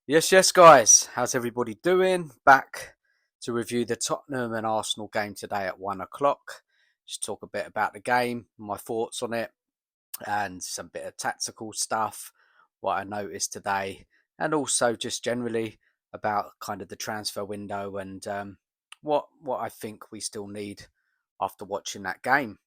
Yes, guys. How's everybody doing? Back to review the Tottenham and Arsenal game today at 1 o'clock. Just talk a bit about the game, my thoughts on it, and some bit of tactical stuff, what I noticed today, and also just generally about kind of the transfer window and what I think we still need after watching that game.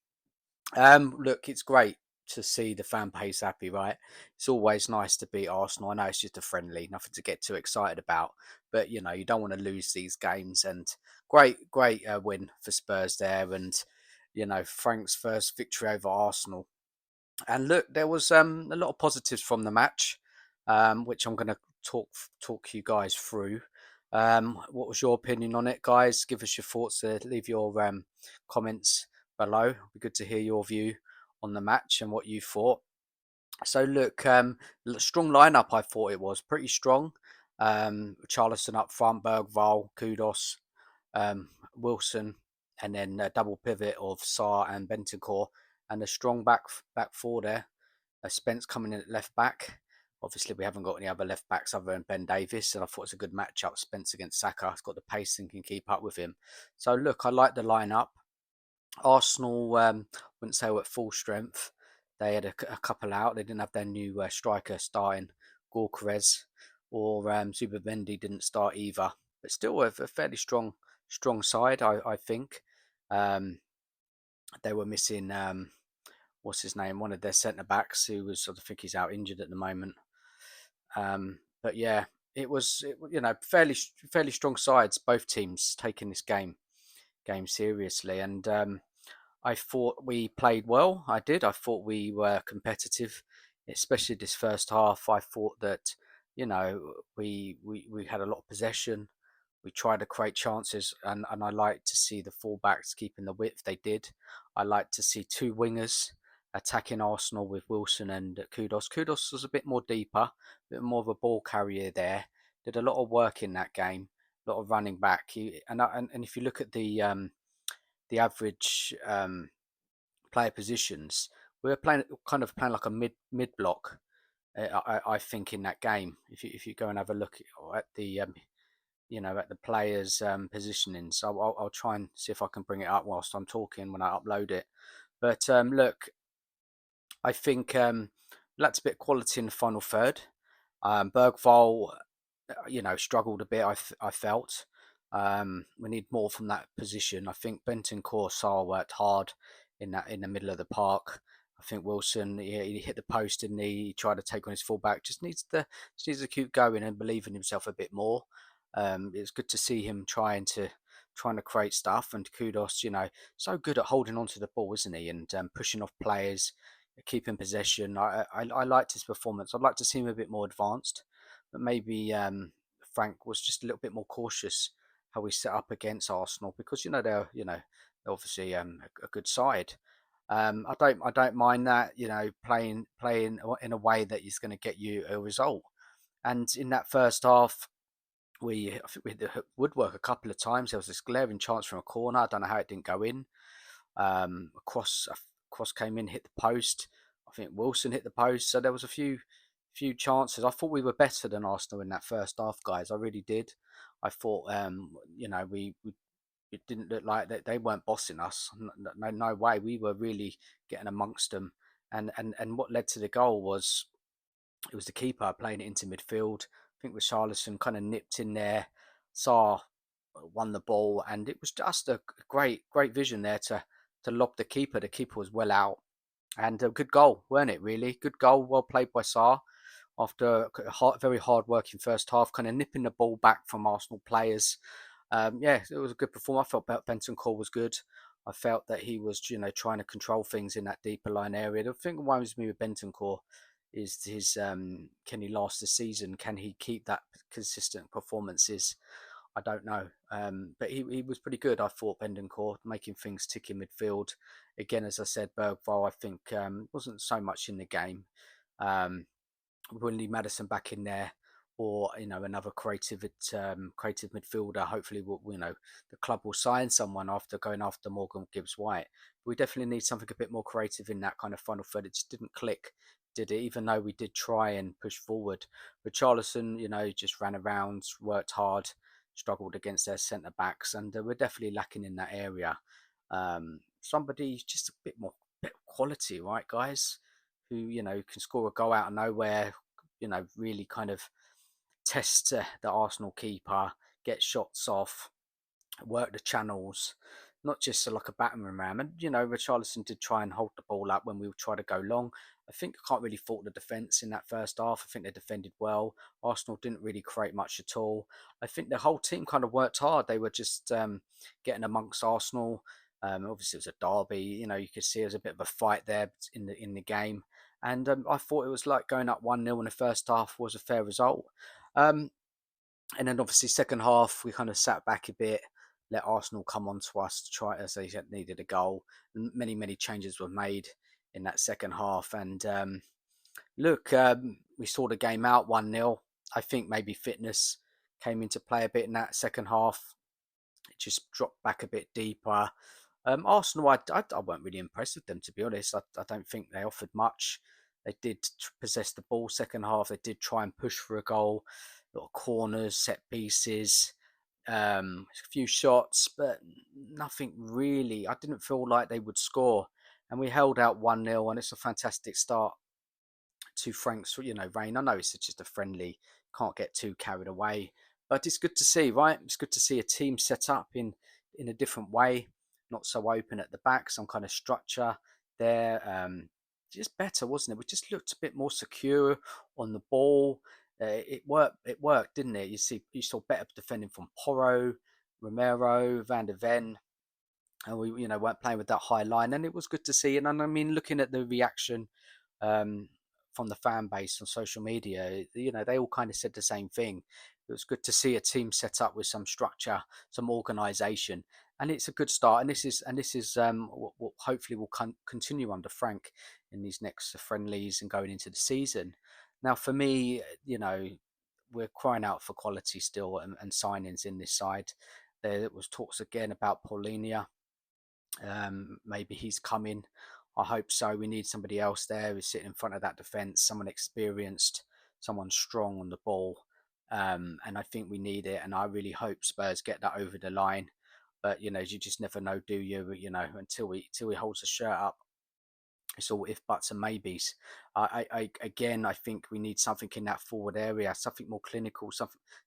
Look, it's great to see the fan base happy, right? It's always nice to beat Arsenal. I know it's just a friendly, nothing to get too excited about, but you don't want to lose these games. And great win for Spurs there, and Frank's first victory over Arsenal. And look, there was a lot of positives from the match, which I'm going to talk you guys through. What was your opinion on it, guys? Give us your thoughts. Leave your comments below. It'd be good to hear your view on the match and what you thought. So look, strong lineup. I thought it was pretty strong. Charleston up front, Bergval, Kudos, Wilson, and then a double pivot of Sarr and Bentancur, and a strong back four there. Spence coming in at left back. Obviously, we haven't got any other left backs other than Ben Davies, and I thought it's a good matchup. Spence against Saka. He's got the pace and can keep up with him. So look, I like the lineup. Arsenal, wouldn't say were at full strength. They had a couple out. They didn't have their new striker starting, Gorkarez, or Zubimendi didn't start either. But still a fairly strong side, I think. Um, they were missing what's his name, one of their centre backs who was I think he's out injured at the moment. But yeah, it was fairly strong sides. Both teams taking this game seriously, and I thought we played well. I did. I thought we were competitive, especially this first half. I thought that we had a lot of possession. We tried to create chances, and I like to see the fullbacks keeping the width they did. I like to see two wingers attacking Arsenal with Wilson and Kudos. Kudos was a bit more deeper, a bit more of a ball carrier there. Did a lot of work in that game, a lot of running back. And if you look at the average player positions, we were playing like a mid block. I think in that game, if you go and have a look at the at the players' positioning. So I'll try and see if I can bring it up whilst I'm talking when I upload it. But look, I think that's a bit of quality in the final third. Bergval, struggled a bit. I felt we need more from that position. I think Bentancur Sarr worked hard in the middle of the park. I think Wilson he hit the post and he tried to take on his fullback. Just needs to keep going and believe in himself a bit more. It's good to see him trying to create stuff. And Kudos, so good at holding on to the ball, isn't he? And pushing off players, keeping possession. I liked his performance. I'd like to see him a bit more advanced, but maybe Frank was just a little bit more cautious how we set up against Arsenal because they're obviously a good side. I don't mind that playing in a way that is going to get you a result. And in that first half, I think we hit the woodwork a couple of times. There was this glaring chance from a corner. I don't know how it didn't go in. A cross came in, hit the post. I think Wilson hit the post. So there was a few chances. I thought we were better than Arsenal in that first half, guys. I really did. I thought we it didn't look like that they weren't bossing us. No way. We were really getting amongst them. And what led to the goal was it was the keeper playing it into midfield. I think with Charleston kind of nipped in there. Sarr won the ball, and it was just a great vision there to lob the keeper. The keeper was well out, and a good goal, weren't it? Really good goal, well played by Sarr. After a very hard working first half, kind of nipping the ball back from Arsenal players. Yeah, it was a good performance. I felt Bentancur was good. I felt that he was, trying to control things in that deeper line area. The thing that worries me with Bentancur is his can he last the season? Can he keep that consistent performances? I don't know. But he was pretty good, I thought, Bentancur, making things tick in midfield. Again, as I said, Bergval, I think, wasn't so much in the game. Um, Willie Madison back in there, or another creative midfielder. Hopefully, the club will sign someone after going after Morgan Gibbs White. We definitely need something a bit more creative in that kind of final third. It just didn't click did it, even though we did try and push forward. But Charlison, just ran around, worked hard, struggled against their centre backs, and we're definitely lacking in that area. Somebody just a bit of quality, right, guys? Who can score a goal out of nowhere. Really kind of test the Arsenal keeper, get shots off, work the channels, not just like a battering ram. And Richarlison did try and hold the ball up when we tried to go long. I think I can't really fault the defence in that first half. I think they defended well. Arsenal didn't really create much at all. I think the whole team kind of worked hard. They were just getting amongst Arsenal. Obviously, it was a derby. You could see there was a bit of a fight there in the game. And I thought it was like going up 1-0 in the first half was a fair result. Um, and then obviously second half we kind of sat back a bit, let Arsenal come on to us to try as they needed a goal. And many changes were made in that second half. And look, we saw the game out 1-0. I think maybe fitness came into play a bit in that second half. It just dropped back a bit deeper. Arsenal, I weren't really impressed with them, to be honest. I don't think they offered much. They did possess the ball second half. They did try and push for a goal, little corners, set pieces, a few shots, but nothing really. I didn't feel like they would score. And we held out 1-0, and it's a fantastic start to Frank's, reign. I know it's just a friendly, can't get too carried away, but it's good to see, right? It's good to see a team set up in a different way, not so open at the back, some kind of structure there. Just better, wasn't it? We just looked a bit more secure on the ball. It worked. It worked, didn't it? You saw better defending from Porro, Romero, Van der Ven, and we weren't playing with that high line, and it was good to see. And I mean, looking at the reaction um, from the fan base on social media, they all kind of said the same thing. It was good to see a team set up with some structure, some organisation, and it's a good start. And this is what hopefully will continue under Frank in these next friendlies and going into the season. Now, for me, we're crying out for quality still and signings in this side. There was talks again about Paulinia. Maybe he's coming. I hope so. We need somebody else there who's sitting in front of that defence, someone experienced, someone strong on the ball. And I think we need it. And I really hope Spurs get that over the line. But you just never know, do you? Until he holds the shirt up, it's all if buts and maybes. I think we need something in that forward area, something more clinical,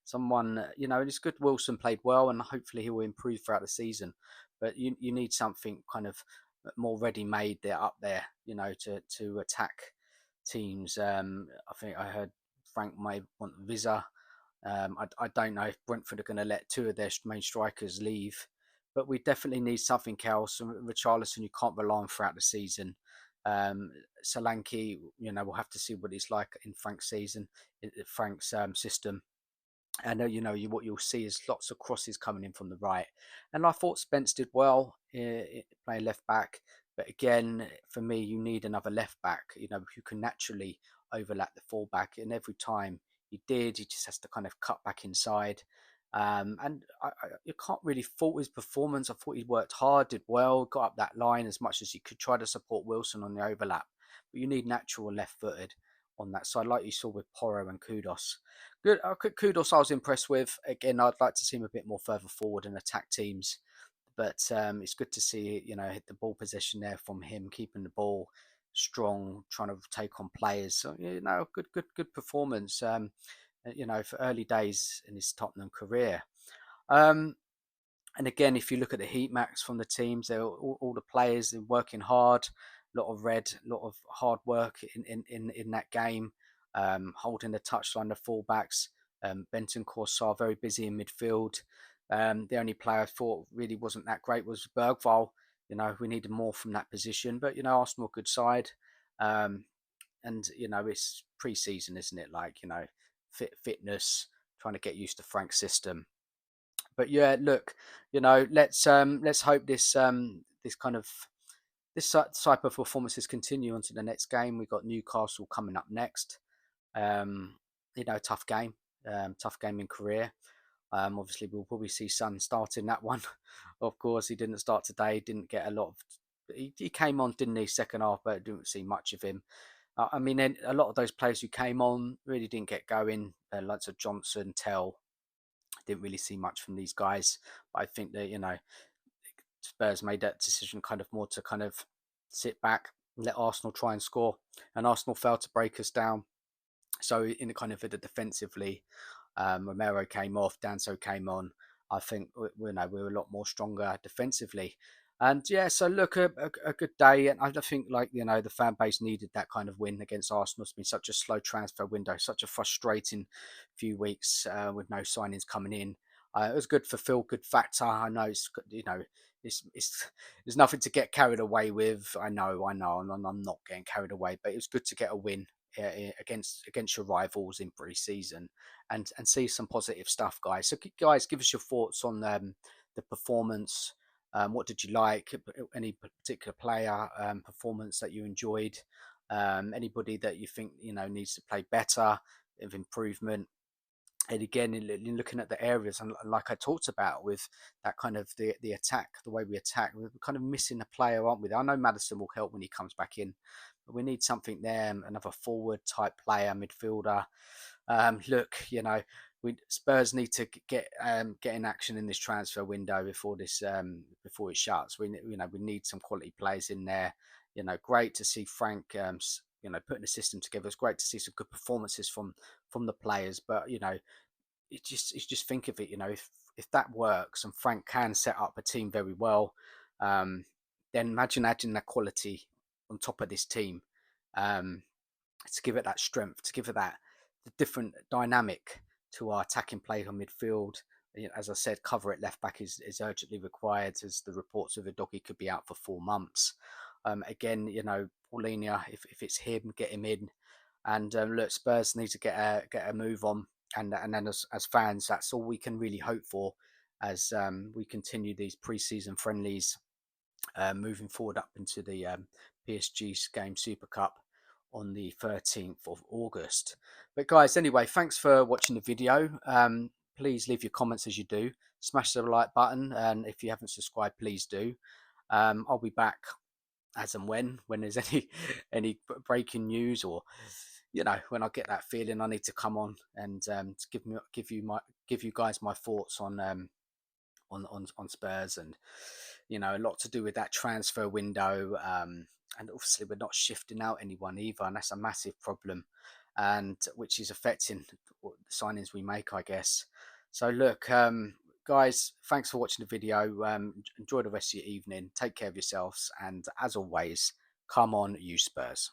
someone. It's good. Wilson played well, and hopefully he will improve throughout the season. But you need something kind of more ready-made there up there, to attack teams. I think I heard Frank may want Visa. I don't know if Brentford are going to let two of their main strikers leave, but we definitely need something else. And Richarlison, you can't rely on throughout the season. Solanke, we'll have to see what he's like in Frank's season, in Frank's system. And what you'll see is lots of crosses coming in from the right. And I thought Spence did well playing left back, but again, for me, you need another left back. Who can naturally overlap the fullback, and every time he did, he just has to kind of cut back inside. And you can't really fault his performance. I thought he worked hard, did well, got up that line as much as he could, try to support Wilson on the overlap. But you need natural left-footed on that side, like you saw with Porro and Kudos. Good, Kudos I was impressed with. Again, I'd like to see him a bit more further forward and attack teams. But it's good to see, hit the ball possession there from him, keeping the ball strong, trying to take on players. So, good performance. For early days in his Tottenham career. Um, and again, if you look at the heat maps from the teams, they're all the players are working hard. A lot of red, a lot of hard work in that game, holding the touchline, the fullbacks. Benton Corsar very busy in midfield. The only player I thought really wasn't that great was Bergvall. We needed more from that position, but Arsenal good side. And it's pre-season, isn't it? Like fitness, trying to get used to Frank's system. But yeah, look, let's hope this kind of this type of performances continue onto the next game. We've got Newcastle coming up next. Um, tough game in career. Obviously, we'll probably see Son starting that one. Of course, he didn't start today. Didn't get a lot of. He came on, didn't he? Second half, but didn't see much of him. I mean, a lot of those players who came on really didn't get going. Lots of Johnson, Tell, didn't really see much from these guys. But I think that, Spurs made that decision kind of more to kind of sit back, let Arsenal try and score, and Arsenal failed to break us down. So in the kind of the defensively, Romero came off, Danso came on. I think we were a lot more stronger defensively. And yeah, so look, a good day, and I think the fan base needed that kind of win against Arsenal. It's been such a slow transfer window, such a frustrating few weeks with no signings coming in. It was good for feel good factor. I know it's there's nothing to get carried away with. I know, and I'm not getting carried away, but it was good to get a win against your rivals in pre-season and see some positive stuff, guys. So guys, give us your thoughts on the performance. What did you like? Any particular player performance that you enjoyed? Anybody that you think needs to play better, of improvement? And again, in looking at the areas, and like I talked about with that kind of the attack, the way we attack, we're kind of missing a player, aren't we? I know Madison will help when he comes back in, but we need something there, another forward type player, midfielder. Look, we Spurs need to get in action in this transfer window before it shuts. We need some quality players in there. Great to see Frank. Putting the system together. It's great to see some good performances from the players, but you just think of it. If that works and Frank can set up a team very well, um, then imagine adding that quality on top of this team. Um, to give it that strength, to give it that different dynamic to our attacking play on midfield. As I said, cover at left back is urgently required, as the reports of the doggy could be out for 4 months. Again, Paulinho, if it's him, get him in. And look, Spurs need to get a move on, and then as fans, that's all we can really hope for as we continue these pre-season friendlies, moving forward up into the PSG's game Super Cup on the 13th of August. But guys, anyway, thanks for watching the video. Please leave your comments as you do. Smash the like button, and if you haven't subscribed, please do. I'll be back as and when there's any breaking news, or when I get that feeling I need to come on and to give you guys my thoughts on Spurs, and a lot to do with that transfer window. And obviously we're not shifting out anyone either, and that's a massive problem, and which is affecting the signings we make, I guess. So look, guys, thanks for watching the video. Enjoy the rest of your evening. Take care of yourselves, and as always, come on, you Spurs.